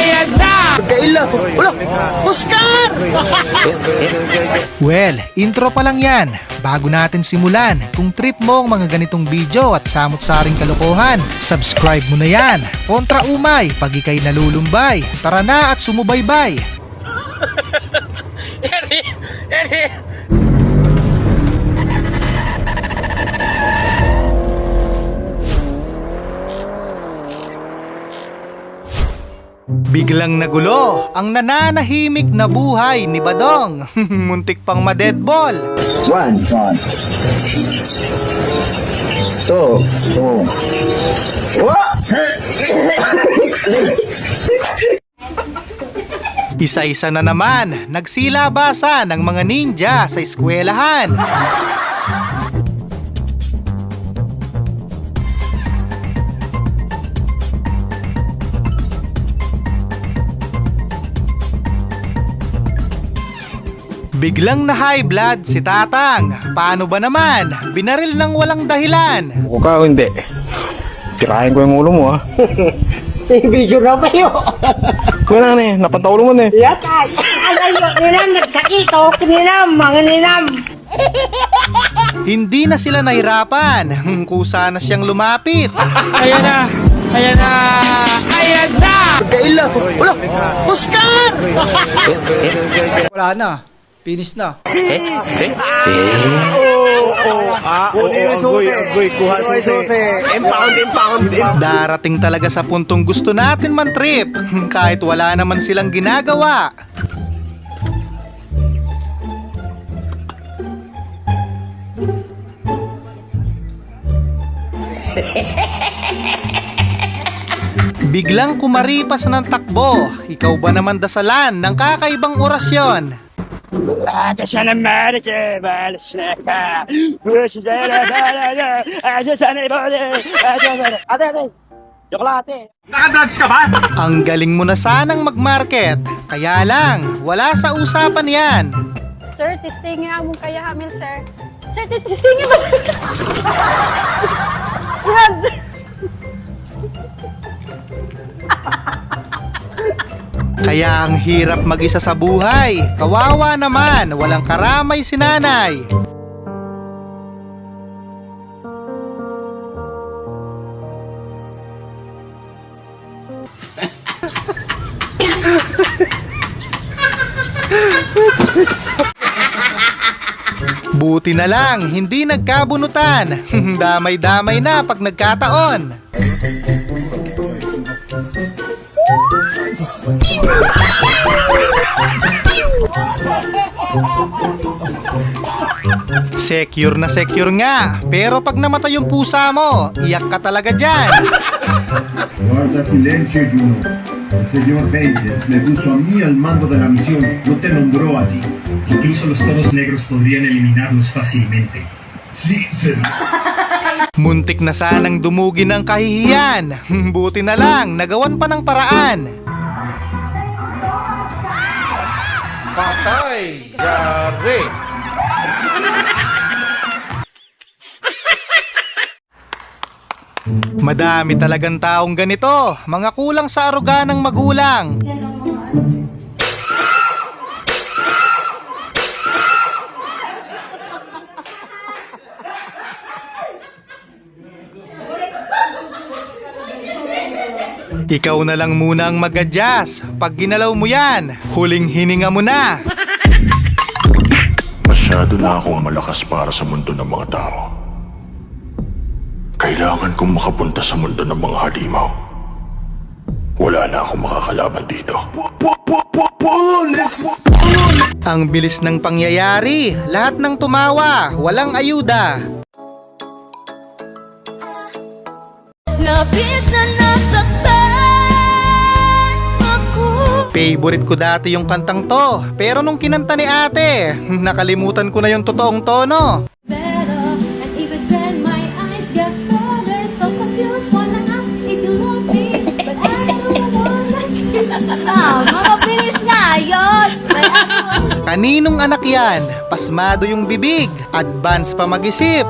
Ayan na! Kaila! Wala! Oscar! Well, intro pa lang yan. Bago natin simulan, kung trip mo ang mga ganitong video at samot-saring kalokohan, subscribe mo na yan. Kontra umay, pag ikay nalulumbay. Tara na at sumubaybay. Biglang nagulo ang nananahimik na buhay ni Badong. Muntik pang ma-deadball. 1, 2, 2. Isa-isa na naman, nagsilabasan ng mga ninja sa eskwelahan. Biglang na high blood si Tatang. Paano ba naman? Binaril ng walang dahilan. O ka o hindi? Tirahin ko yung ulo mo ha. Video na ba yun? Wala na eh, napantaulo mo na eh. Yatay! Alayo! Ninam! Nagsakito! Ninam! Mga ninam! Hindi na sila nahirapan. Kusa na siyang lumapit. Ayan na! Ayan na! Ayan na! Kaila! Wala! Oscar! Wala na. Finish na. Darating talaga sa puntong gusto natin man trip. Kahit wala naman silang ginagawa. Biglang kumaripas ng takbo. Ikaw ba naman dasalan ng kakaibang orasyon? Ate. Joke lang ate. Ang galing mo na sanang mag-market. Kaya lang, wala sa usapan yan. Sir, testingin among kaya hamil, sir. Sir, testingin ba, sir? Yan. Kaya ang hirap mag-isa sa buhay. Kawawa naman, walang karamay si nanay. Buti na lang, hindi nagkabunutan. Damay-damay na pag nagkataon. Secure nga. Pero pag namatay yung pusa mo, iyak ka talaga dyan. Guarda silencio, Juno. El señor Vengeance me puso a mí al mando de la misión, no te nombró a ti. Incluso los toros negros podrían eliminarnos fácilmente. Sí, Muntik na sanang dumugin ng kahihiyan. Buti na lang, nagawan pa ng paraan. Patay! Yari! Madami talagang taong ganito, mga kulang sa aruga ng magulang. Ikaw na lang muna ang mag-adjust. Pag ginalaw mo yan, huling hininga mo na. Masyado na akong malakas para sa mundo ng mga tao. Kailangan kong makapunta sa mundo ng mga halimaw. Wala na akong makakalaban dito. Ang bilis ng pangyayari, lahat ng tumawa, walang ayuda. Labis na nasaktan ako. Favorite ko dati yung kantang to, pero nung kinanta ni ate, nakalimutan ko na yung totoong tono. Better, and even then my eyes get colder. So confused, wanna ask if you love me, but I don't wanna kiss. Mabilis nga yun. Kaninong anak yan? Pasmado yung bibig, advance pa mag-isip.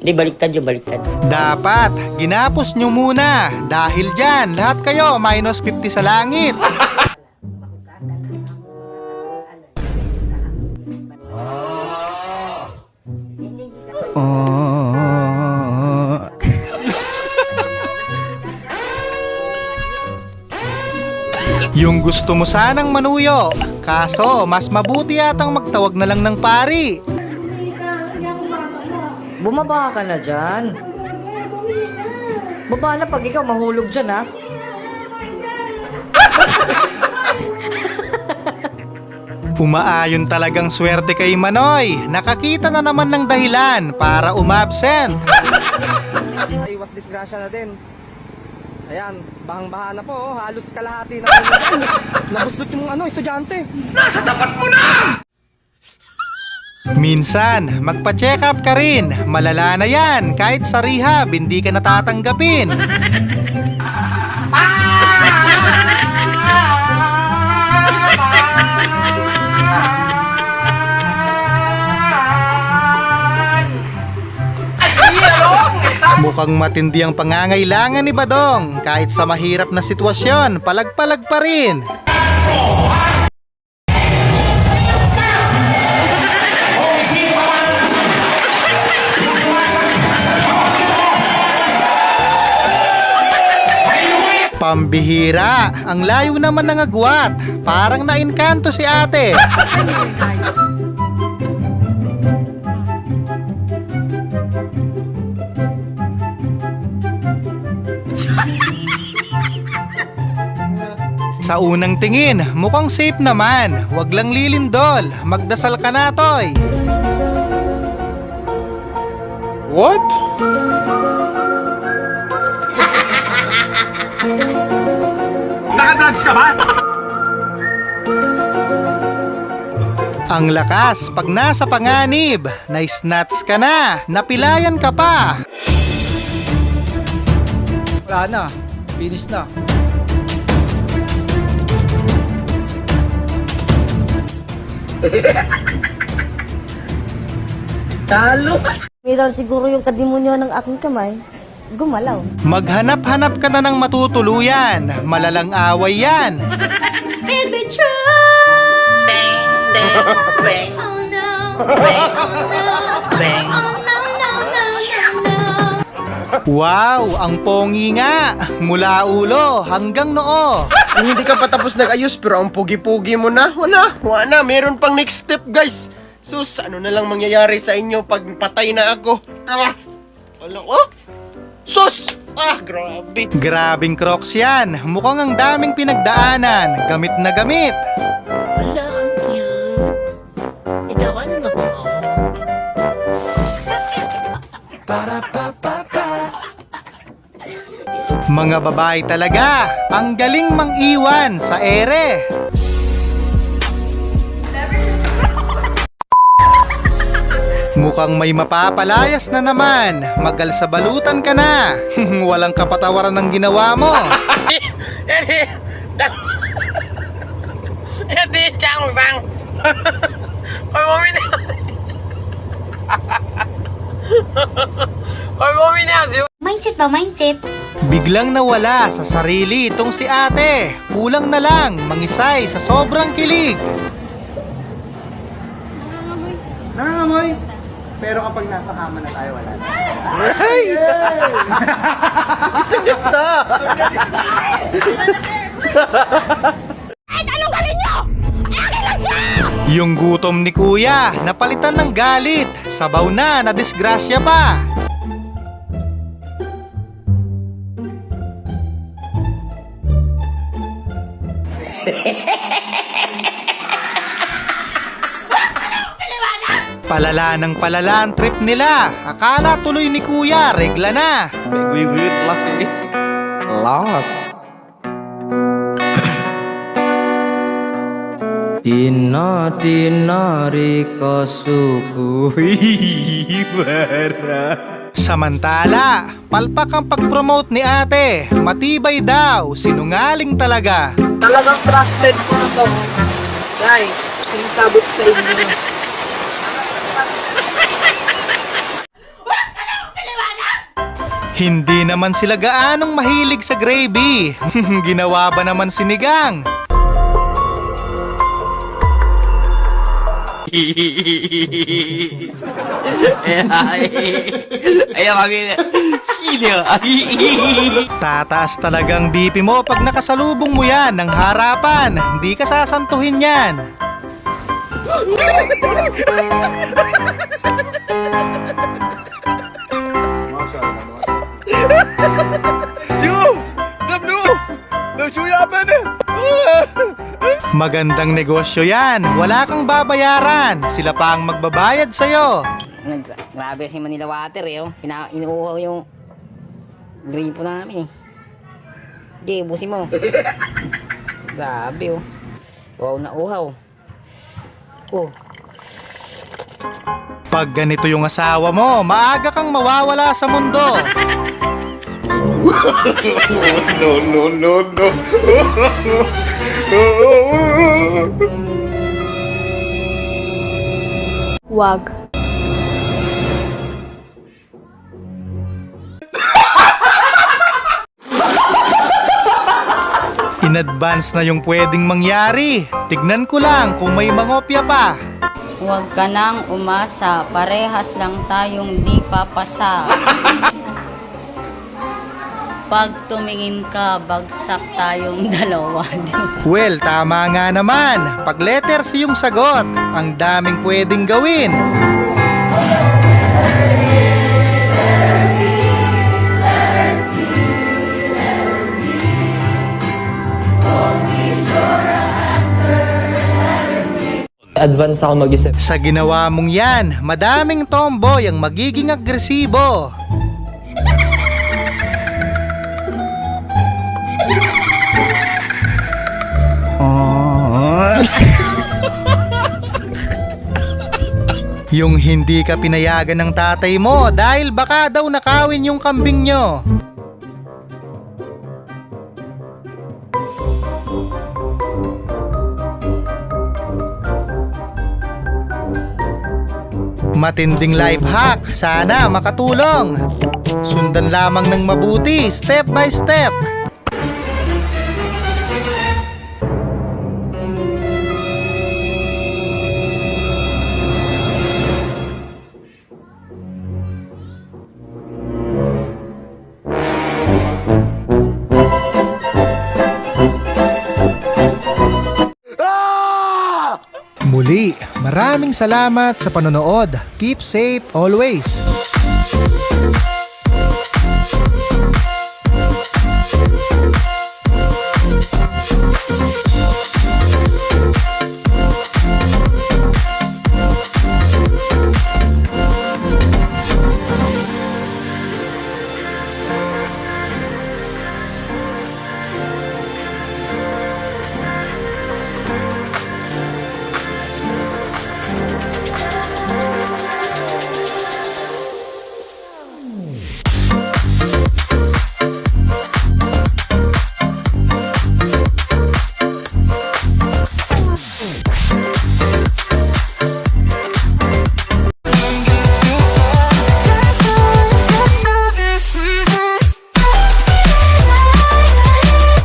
Hindi, baliktad yung baliktad. Dapat, ginapos nyo muna. Dahil dyan, lahat kayo minus 50 sa langit. Yung gusto mo sanang manuyo, kaso mas mabuti yatang magtawag na lang ng pari. Bumaba ka na dyan. Baba na pag ikaw mahulog dyan, ha? Umaayon talagang swerte kay Manoy. Nakakita na naman ng dahilan para umabsent. Ay, was disgrasya na din. Ayan, bahang-baha na po, oh. Halos kalahati na. Nabusgot yung estudyante. Minsan, magpa-check up ka rin. Malala na yan. Kahit sa rehab, hindi ka natatanggapin. Mukhang matindi ang pangangailangan ni Badong. Kahit sa mahirap na sitwasyon, palag-palag pa rin. Pambihira, ang layo naman ng agwat. Parang nainkanto si ate. Sa unang tingin, mukhang safe naman. Wag lang lilindol. Magdasal ka na, Toy. What? Nakadrugs ka ba? Ang lakas pag nasa panganib. Na-snatch ka na. Napilayan ka pa. Wala na. Finish na. Pero siguro yung kadimonyo ng aking kamay, gumalaw. Maghanap-hanap ka na ng matutuluyan. Malalang away yan. It'd be true. Oh no. Oh no. Oh no, no, no, no. Wow, ang pongi nga. Mula ulo hanggang noo. Kung hindi ka pa tapos nag-ayos pero ang pugi-pugi mo na, wala, meron pang next step guys. Sus, ano na lang mangyayari sa inyo pag patay na ako? Wala, sus! Grabe. Grabing Crocs yan. Mukhang ang daming pinagdaanan. Gamit na gamit. Wala, ang cute. Itawan mo ko. Mga babae talaga. Ang galing mang-iwan sa ere. Mukhang may mapapalayas na naman. Magal sa balutan ka na. Walang kapatawaran ng ginawa mo. Mindset ba, mindset? Biglang nawala sa sarili itong si ate. Kulang na lang mangisay sa sobrang kilig. Nangangamoy. Pero kapag nasa kama na tayo, wala na. Yung gutom ni kuya, napalitan ng galit. Sabaw na disgrasya pa. Palala ng palala ang trip nila. Akala tuloy ni kuya, regla na. Guy-guy plus eh. Lawas. Tina-tinari kasuku. Samantala, palpak ang pag-promote ni ate. Matibay daw, sinungaling talaga. Talagang trusted ko na to. Guys, sinasabot sa inyo. Hindi naman sila gaanong mahilig sa gravy. Ginawa ba naman sinigang? Tataas talagang BP mo pag nakasalubong mo yan ng harapan. Hindi ka sasantuhin yan. Magandang negosyo yan. Wala kang babayaran. Sila pa ang magbabayad sa'yo. Grabe si Manila Water eh. Oh. Inuuhaw yung gripo namin eh. Sige, ubusin mo. Grabe oh. Wow na uhaw. Oh. Pag ganito yung asawa mo, maaga kang mawawala sa mundo. No. Wag. In advance na yung pwedeng mangyari. Tignan ko lang kung may mangopya pa. Huwag ka nang umasa. Parehas lang tayong di papasa. Pag tumingin ka, bagsak tayong dalawa. Well, tama nga naman. Pag letters yung sagot, ang daming pwedeng gawin. Advance ako mag-isip. Sa ginawa mong yan, madaming tomboy ang magiging agresibo. Yung hindi ka pinayagan ng tatay mo dahil baka daw nakawin yung kambing nyo. Matinding life hack, sana makatulong. Sundan lamang ng mabuti, step by step. Muli, maraming salamat sa panonood. Keep safe always.